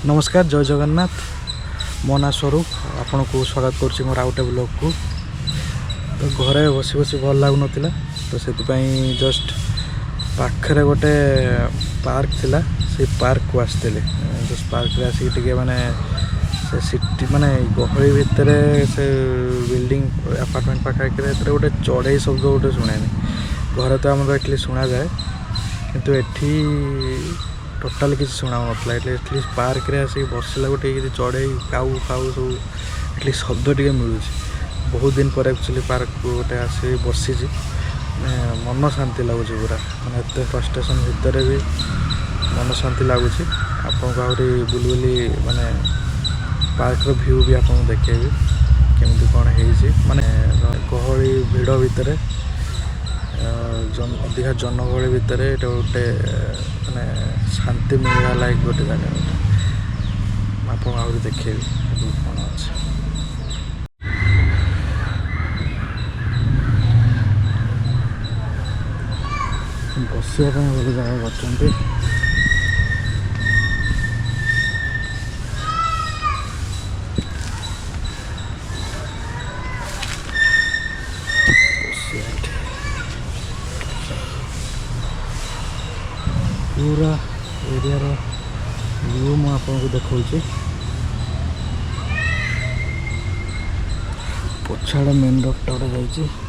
नमस्कार जय जगन्नाथ मो ना स्वरूप आपण को स्वागत करुच्ची मोर आउटे ब्लॉग को। तो घरे बसी बसी भल लगुन तो से जस्ट पाखरे गोटे पार्क थिला से पार्क को आसते जस्ट पार्क रे आसिक माने से सिटी माने गहली भितर से बिल्डिंग अपार्टमेंट पाखे गोटे चढ़ई शब्द गोटे शुणे घर तो आम एटलिस्ट शुणा जाए किंतु एठी टोटाल किसी शुणा ना एटलिस्ट पार्क रे आसिक बसला गोटे चढ़ई काऊ फाऊ सब एटलिस्ट शब्द टे मिलूँ बहुत दिन पर एक्चुअली पार्क गोटे आसी बसी मन शांति लगुच पूरा मैंने एत फ्रस्ट्रेशन भितर भी मन शांति लगुच आपको आहरी बुली बुली माने पार्क व्यू भी आपको देखेबी केमती कौन है माने गहली भिड़ भितर अधिका जनगहली भितर ये गोटे माने शांति मिलवा लायक गोटे जगह आपको आहरी देखेबी कौन अच्छे बसवा गोटे जगह कर पूरा एरिया व्यू मु आपको देखा पछाड़ मेन रोडटा गोटे जाइए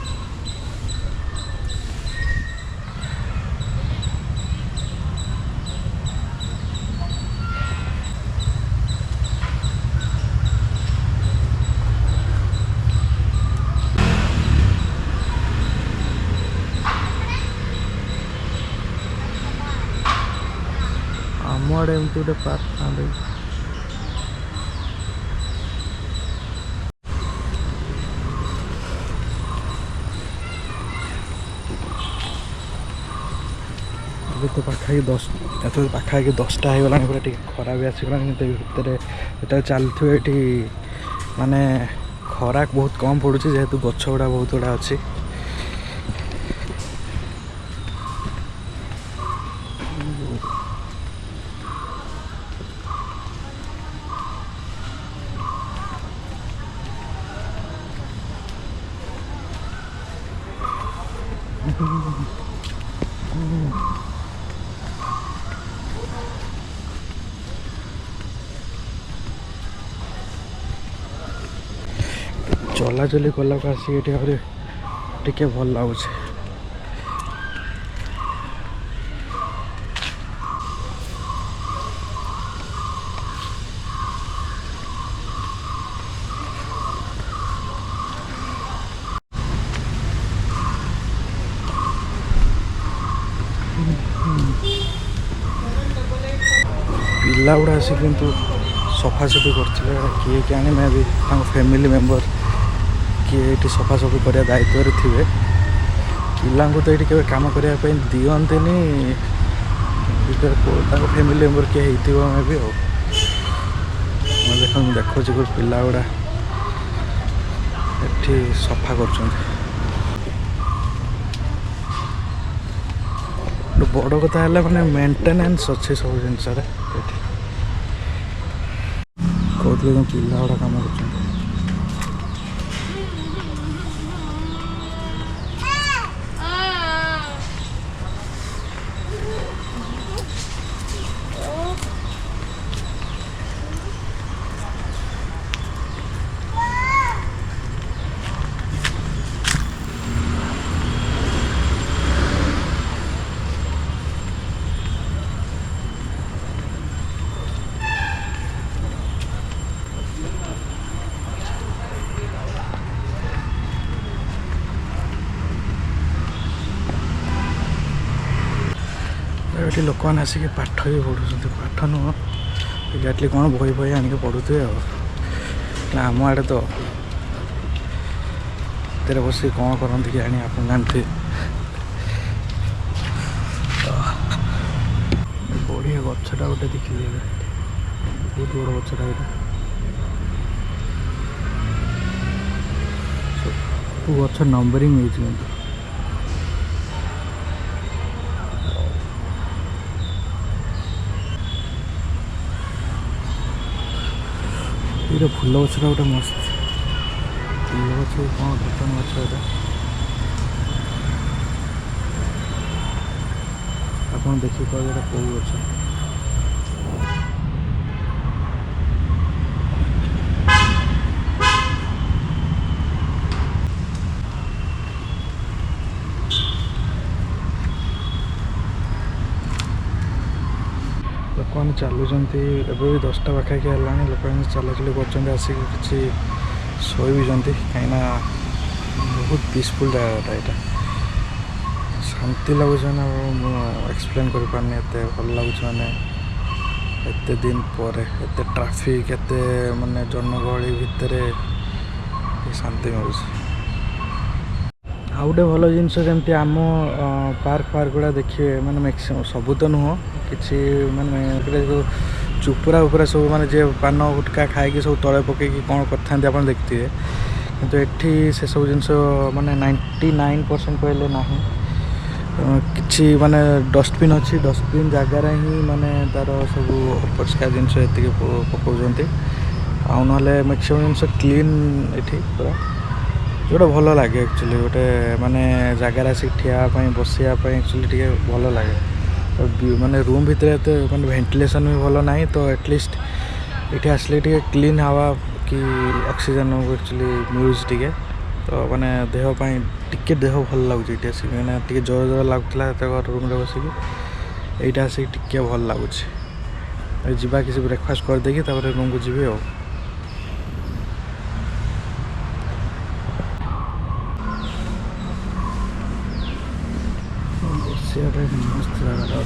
आम आड़े एमती गोटे पार्क था अभी तो पाखापाखि 10 पाखापाखि 10टा होगा पूरा टे खरा भी आसगला भितर जो चलते ये माने खरा बहुत कम पड़ू जेहेतु गछ गुड़ा बहुत गुड़ा अच्छी चलाचली कला आसिक टे भल लगुच पिला गुड़ा आसिक किंतु सफासफी करते किए क्या मैं भी फैमिली मेंबर किए ये सफासफी कर दायित्व थे पिला तो ये के कम करने दिखते फैमिली मेंबर किए मैं भी देख देखो पिला गुड़ा ये सफा कर बड़ कथा है मैंने मेंटेनेंस अच्छे सब जिनस कहते पिला गुड़ा कम कर ये लोक मैंने आसिक पाठ भी पढ़ुं पाठ नुह एक्जाक्टली कौन बही बही आनिक पढ़ुए आम आड़े तो तेरे बस कौन करती कि आनी आप जानते बढ़िया गछटा गोटे देखिए बहुत बड़ गछटा ये गछ नंबरिंग हो ये फूल गछटा गोटे मस्त फूल गछ कौन कटन गछ एटा आपन देखि कहबे एटा कोउ गछ लोक चलुँच भी 10टा पाखाखी है लोक चलाचल कर आसिक कि शोई भी कहीं बहुत पीसफुल जगह यहाँ शांति लगुच मैंने एक्सप्लेन कर पारनी एत भल लगुच मैंने एत दिन पर एत ट्राफिक एत माने जनगहली भितर शांति मिलूँ आउ गए भल जिनस जमी आम पार्क फार्क गुड़ा देखिए मैंने मैक्सिमम सबू तो नुह कि माने जो चुपुरा उपरा सब माने जे पान गुटका खाई सब तले पकई कौन करते आप देखते किंतु एठी से सब जिनस माने 99% कहले ना कि माने डस्टबिन अच्छी डस्टबिन जगार ही माने तार सब अपरिष्कार जिनस ये पकाउंट आउ ना मैक्सिमम जिनस क्लीन ये पूरा जोटा भल लगे एक्चुअली गोटे माने जगार आसिक ठियापाई बसापी एक्चुअली टे भल लगे तो माने रूम भितर माने वेंटिलेशन भी भल ना तो एटलिस्ट ये आसले टे क्लीन हवा कि ऑक्सीजन एक्चुअली मिलूँ टे तो माने देहपाई टिके देह भल लगुच ये आसिक मैंने टे जोर जोर लगुला रूम रे बसिक ये आसिक टिके भल लगुच जा किसी ब्रेकफास्ट कर देकी रूम को जी आ मस्त जगह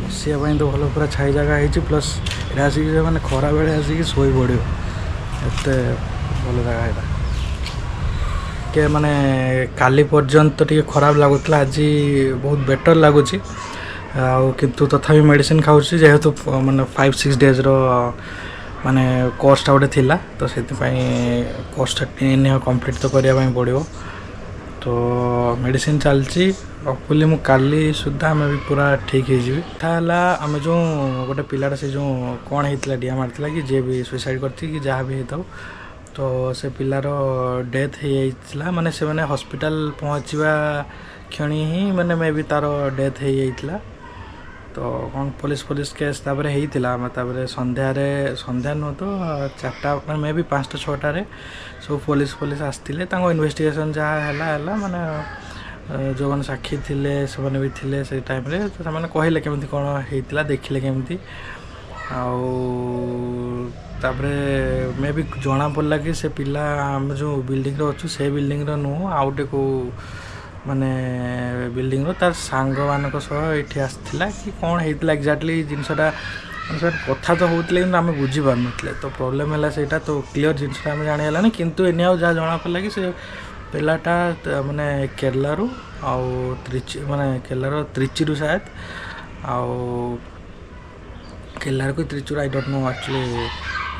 बसापी तो भल पूरा छाई जगह है प्लस ये आसिक मैंने खरा बेले आसिक शोई पड़ो एत भल जगह यहाँ के माने काली पर्यंत टे खराब लगुला आज बहुत बेटर लगुच किंतु तथापि मेडिसिन खाऊँ जेहेतु माने 5-6 डेज रो माने कोर्सटा गोटे थिला तो से कोर्सटा कंप्लीट तो करने पड़ो तो मेडिसिन चलती होपफुली मु काली सुधा आम भी पूरा ठीक है आम जो गोटे पिलाटा से जो कौन होता डिया मारता कि जे भी सुइसाइड करती कि जहाँ भी होता तो से पिलार डेथ हो माने से मैंने हॉस्पिटल पहुँचवा क्षणी ही मैंने मे भी तार डेथ हो तो कौन पुलिस केस तापर होता संध्या नुह तो 4टा मे भी 5-6 सब पुलिस आसते इन्वेस्टिगेशन जहाँ है माने जो मैंने साक्षी थिले से भी थिले से टाइम रे तो से कहले केमती कौन होता देखिले केमती तापरे मे भी जना पड़ा कि से पिला आम जो बिल्डिंग रो अच्छु से बिल्डिंग रो नुह आउटे को माने बिल्डिंग रो तार सांग मानक सह ये आसला कि कौन होता एक्जाक्टली जिनसटा कथा तो होते आम बुझी पार ना तो प्रोब्लेम है से तो क्लीयर जिनसा आम जानी किंतु एने आउ जहाँ जना पड़ा कि से पिलाटा माने केरला रू आउ त्रिची माने केरला त्रिची रू शायद आउ केरला को Trichur I don't know actually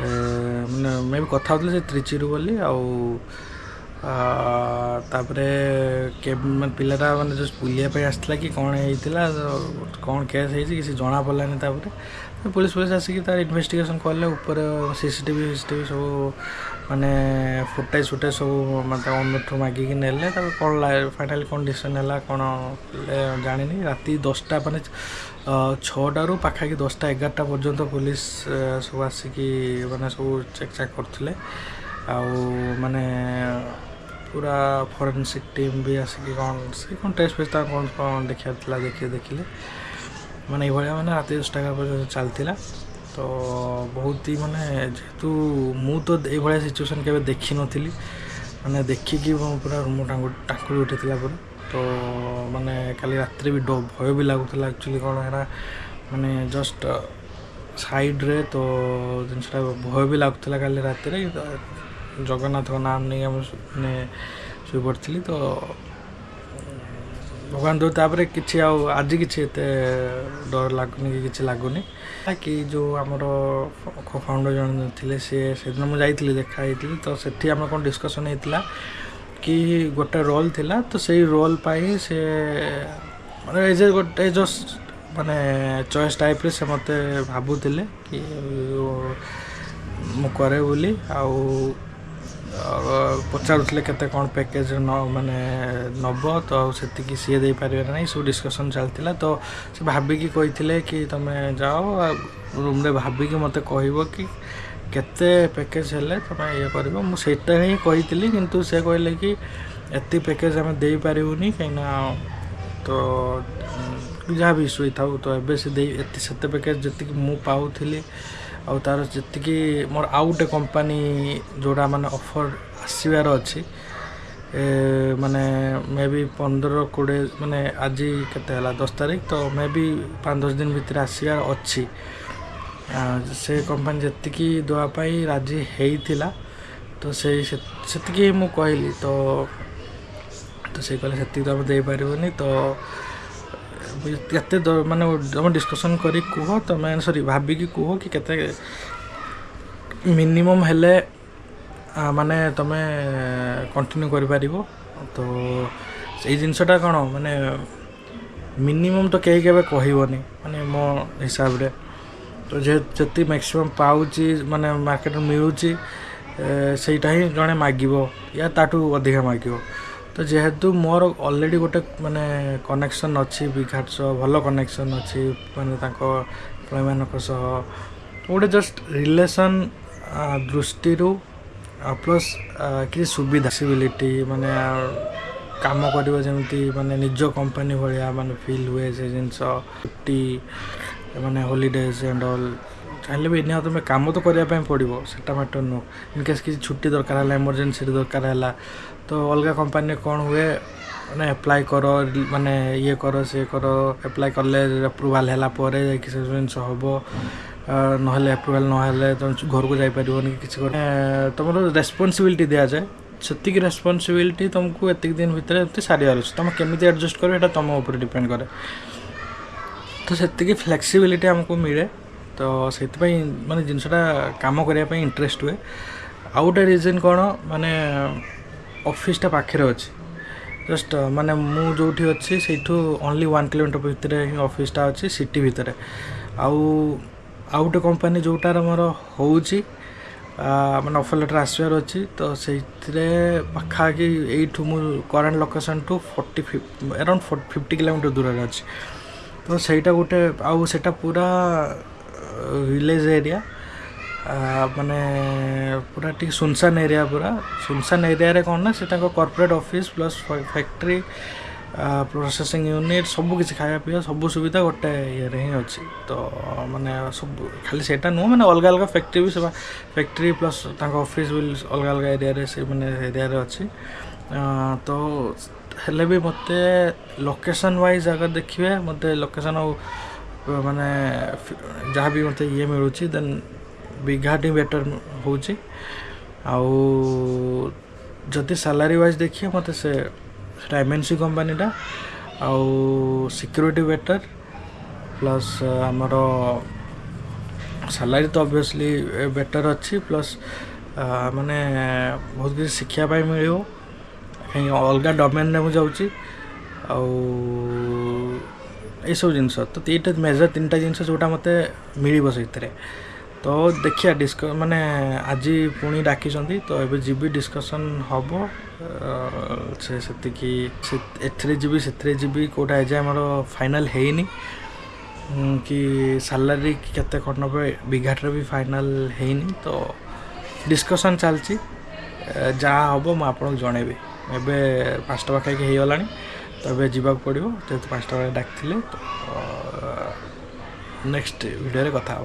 मैंने मे भी कथा होते त्रिचिरू बोली तापरे के पिलाटा मैंने जस्ट बुलिया आसला कि कौन होता कौन केस होती किसी जना पड़ानी तो पुलिस आसिक तार इन्वेस्टिगेशन कले ऊपर सीसीटीवी सब माने फुटेज सब मतलब ओनर मागिकी नेले कौन फाइनाली कौन डिसीजन है कौन जानी राति 10टा माने 6टारू पाखापाखि 10टा-11टा पर्यंत पुलिस सब आसिकी माने सब चेक करते माने पूरा फोरेंसिक टीम भी आसिकी कौन टेस्ट फेस्ट कौन देखा देखिले माने ये मैंने रात 10टा पर्यटन चलता तो बहुत ही माने जेहेतु मु तो ये सिचुएसन के देखी नी मैंने देखिकी पूरा रूम टाँकुड़ी उठी पूरा तो माने काली रात भी भय भी लगुला एक्चुअली कौन है माने जस्ट साइड रे तो जिनसा भय भी लगुला काली रात जगन्नाथ नाम नहीं मैंने शुई पड़ी तो भगवान दो तापर किसी आज कि डर लगुनि कि किसी लगुनि कि जो आमर फाउंडर जन थे से दिन मुझे देखाई तो सेठी आम कौन डिस्कसन होता कि गोटे रोल थिला तो से रोल पाई से माने एज गोटे जस्ट माने चॉइस टाइप से मते भाबुतिले कि मु करे बोली आउ पचारुले केते कौन पैकेज न माने नब तो से सी दे पारे ना सब डिस्कसन चलता तो से भाविकी कही कि तुम्हें जाओ रूम रे भाविकी मत कह कि केते पैकेज हेले तुम ये कर मुझे ही कही किंतु से कहले कि एति पैकेज आम दे पारूनी कहीं तो जहाँ भी इश्यू था तो एबे से से पैकेज जी मु पाऊली आउ तार जी मोर आउ गोटे कंपनी जोड़ा माने ऑफर आसबार अच्छी माने मे भी 15-20 माने आज केते 10 तारीख तो मे भी 5-10 दिन भितर आसबार अच्छी से कंपनी जी देवाई राजी होता तो से मु कहली तो से कहले से तो दे पारनी तो केते माने तुम डिस्कसन करी कह तुम सॉरी भाविकी कह कि केते मिनिमम हेले माने तुम कंटिन्यू कर पारिबो तो से जिनसटा कौन माने मिनिमम तो कहीं के कहबनी माने मो हिसाब रे तो जी मैक्सिमम पाऊँची माने मार्केट मिलूँ सेटा ही जड़े मागिबो या ताठू अधिका मागिबो तो जेहेतु मोर ऑलरेडी गोटे माने कनेक्शन अच्छी बिघाट सह भल कनेक्शन अच्छी माने ताको एम्प्लॉय मानक सह गोटे जस्ट रिलेशन दृष्टि प्लस कि सुविधा पॉसिबिलिटी माने काम कर जमी माने निज कंपनी भाया माने फील हुए से जिनस छुट्टी माने हॉलीडेज एंड ऑल चाहिए भी निहा तुम्हें काम तो करने पड़ो सेटा मैटर नुह इनकेस किसी छुट्टी दरकार है इमरजेंसी दरकार है तो अलग कंपनी कौन हुए माने अप्लाई करो माने ये करो से करो अप्लाई कले अप्रूवाल है जिनस हम ना अप्रूवाल ना तुम घर को जापर कि तुम रेस्पॉन्सिबिलिटी दि जाए से रेस्पॉन्सिबिलिटी तुमको एतिक दिन भितर सारियार अच्छे तुम केमी एडजस्ट कर तुम ऊपर डिपेंड करे तो से फ्लेक्सिबिलिटी आमको मिले तो से माने जिनसटा काम करने इंटरेस्ट हुए आउ गोटे रिजन कौन माने ऑफिसटा पाखे अच्छे जस्ट माने मु जो अच्छी से ओनली 1 किलोमीटर भितर ही ऑफिसटा अच्छी सिटी भितर आउ गोटे कंपनी जोटार मोर होची माने ऑफर लेटर आसबार अच्छी तो से पाखापाखि यू मु current location to 40 around 50 kilometre दूर अच्छी तो सहीटा गोटे आउ सेटा पूरा विलेज एरिया माने पूरा टी सुनसान एरिया पूरा सुनसान एरिया रे कौन ना से corporate office plus factory processing unit सब किसी खाया पीया सब सुविधा गोटे ये ही अच्छी तो माने सब खाली सेटा नुह मैंने अलग अलग फैक्ट्री भी फैक्ट्री प्लस ऑफिस भी अलग अलग एरिया रे से माने एरिया रे अच्छी तो हेले भी मते लोकेशन वाइज अगर देखिए मते लोकेशन माने जहाँ भी मते ये मिलूँ देन बिघाटी बेटर होची आउ जदि सैलरी वाइज देखिए मते से एमएनसी कंपनीटा आउ सिक्योरिटी बेटर प्लस आमर सैलरी तो ऑब्वियसली बेटर अच्छी प्लस माने बहुत किसी शिक्षापाई मिल कहीं अलग डोमेन में मुझे यह सब जिनस तो ये मेजर 3टा जिनस जोटा मत मिल से तो देखिए माने आज पुणी डाकी तो ये जीवी डिस्कसन हम से जीवी से जीवी कौटा एज आमर फाइनाल है कि सैलरी केते कौन नबे बिघाटे भी फाइनाल है तो डिस्कसन चलती जहाँ हम मुझे आपको जनइबी एबे 5टा पाखापाखि हो गलानी तो ये जावाक पड़ो जेहतु 5टा डाक तो नेक्स्ट वीडियो कथा।